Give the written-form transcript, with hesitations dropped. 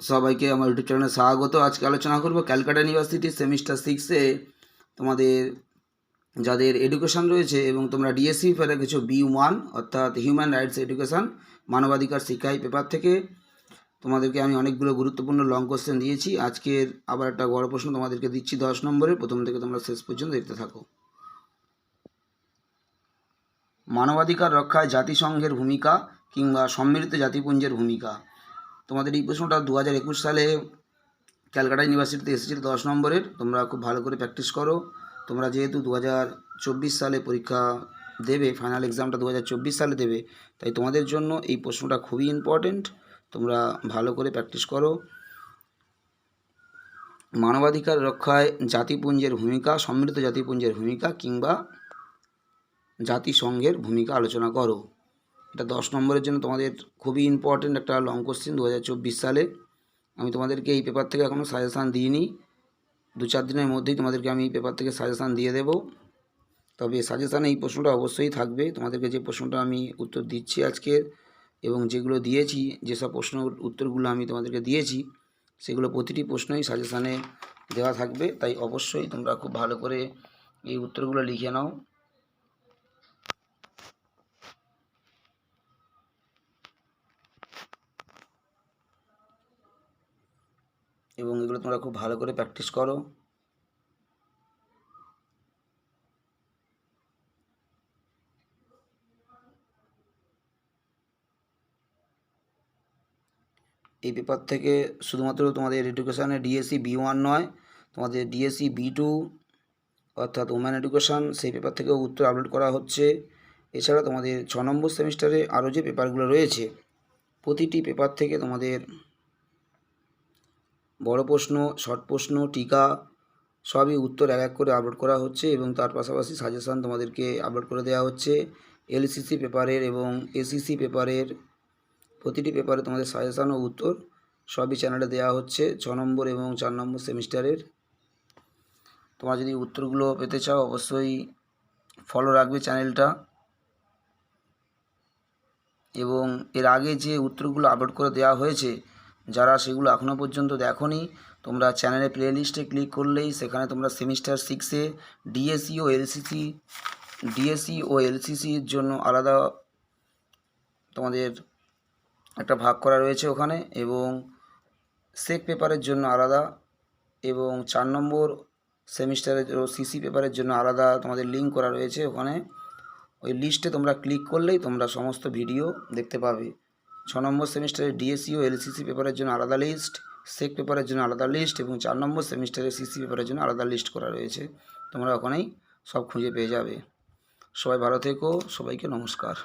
সবাইকে আমার ইউটিউব চ্যানেলে স্বাগত। আজকে আলোচনা করব ক্যালকাটা ইউনিভার্সিটি সেমিস্টার 6-এ তোমাদের যাদের এডুকেশন রয়েছে এবং তোমরা ডিএসসি পেপারে কিছু B1 অর্থাৎ হিউম্যান রাইটস এডুকেশন মানবাধিকার শিক্ষাই পেপার থেকে তোমাদেরকে আমি অনেকগুলো গুরুত্বপূর্ণ লং কোশ্চেন দিয়েছি। আজকের আবার একটা বড় প্রশ্ন তোমাদেরকে দিচ্ছি 10 নম্বরের, প্রথম থেকে তোমরা শেষ পর্যন্ত দেখতে থাকো। মানবাধিকার রক্ষায় জাতিসংঘের ভূমিকা কিংবা সম্মিলিত জাতিপুঞ্জের ভূমিকা। তোমাদের এই প্রশ্নটা 2021 সালে ক্যালকাটা ইউনিভার্সিটিতে এসেছিল 10 নম্বরের। তোমরা খুব ভালো করে প্র্যাকটিস করো। তোমরা যেহেতু 2024 সালে পরীক্ষা দেবে, ফাইনাল এক্সামটা 2024 সালে দেবে, তাই তোমাদের জন্য এই প্রশ্নটা খুবই ইম্পর্টেন্ট। তোমরা ভালো করে প্র্যাকটিস করো। মানবাধিকার রক্ষায় জাতিপুঞ্জের ভূমিকা, সম্মিলিত জাতিপুঞ্জের ভূমিকা কিংবা জাতিসংঘের ভূমিকা আলোচনা করো। এটা 10 নম্বরের জন্য তোমাদের খুবই ইম্পর্টেন্ট একটা লং কোশ্চেন 2024 সালে। আমি তোমাদেরকে এই পেপার থেকে এখনও সাজেশান দিইনি, 2-4 দিনের মধ্যেই তোমাদেরকে আমি এই পেপার থেকে সাজেশান দিয়ে দেব। তবে সাজেশানে এই প্রশ্নটা অবশ্যই থাকবে। তোমাদেরকে যে প্রশ্নটা আমি উত্তর দিচ্ছি আজকের এবং যেগুলো দিয়েছি, যেসব প্রশ্ন উত্তরগুলো আমি তোমাদেরকে দিয়েছি, সেগুলো প্রতিটি প্রশ্নই সাজেশানে দেওয়া থাকবে। তাই অবশ্যই তোমরা খুব ভালো করে এই উত্তরগুলো লিখে নাও। এবং এগুলো তোমরা খুব ভালো করে প্র্যাকটিস করো। এই পেপার থেকে শুধুমাত্র তোমাদের এডুকেশানে ডিএসসি B1 নয়, তোমাদের ডিএসসি B2 অর্থাৎ ওম্যান এডুকেশান, সেই পেপার থেকেও উত্তর আপলোড করা হচ্ছে। এছাড়া তোমাদের 6 নম্বর সেমিস্টারে আরও যে পেপারগুলো রয়েছে, প্রতিটি পেপার থেকে তোমাদের বড় প্রশ্ন, শর্ট প্রশ্ন, টিকা সবই উত্তর এক এক করে আপলোড করা হচ্ছে এবং তার পাশাপাশি সাজেশান তোমাদেরকে আপলোড করে দেওয়া হচ্ছে। এলসিসি পেপারের এবং এসিসি পেপারের প্রতিটি পেপারে তোমাদের সাজেশান ও উত্তর সবই চ্যানেলে দেওয়া হচ্ছে 6 নম্বর এবং 4 নম্বর সেমিস্টারের। তোমরা যদি উত্তরগুলো পেতে চাও অবশ্যই ফলো রাখবে চ্যানেলটা। এবং এর আগে যে উত্তরগুলো আপলোড করে দেওয়া হয়েছে, যারা সেগুলো এখনও পর্যন্ত দেখোনি, তোমরা চ্যানেলে প্লেলিস্টে ক্লিক করলেই সেখানে তোমরা সেমিস্টার 6-এ ডিএসসি ও এলসিসির জন্য আলাদা তোমাদের একটা ভাগ করা রয়েছে ওখানে, এবং সেক পেপারের জন্য আলাদা, এবং 4 নম্বর সেমিস্টারের সিসি পেপারের জন্য আলাদা তোমাদের লিঙ্ক করা রয়েছে ওখানে। ওই লিস্টে তোমরা ক্লিক করলেই তোমরা সমস্ত ভিডিও দেখতে পাবে। 6 নম্বর সেমিস্টারের ডিএসসি ও এলসিসি পেপারের জন্য আলাদা লিস্ট, সেক পেপারের জন্য আলাদা লিস্ট এবং 4 নম্বর সেমিস্টারের সিসি পেপারের জন্য আলাদা লিস্ট করা রয়েছে। তোমরা ওখানেই সব খুঁজে পেয়ে যাবে। সবাই ভালো থেকো, সবাইকে নমস্কার।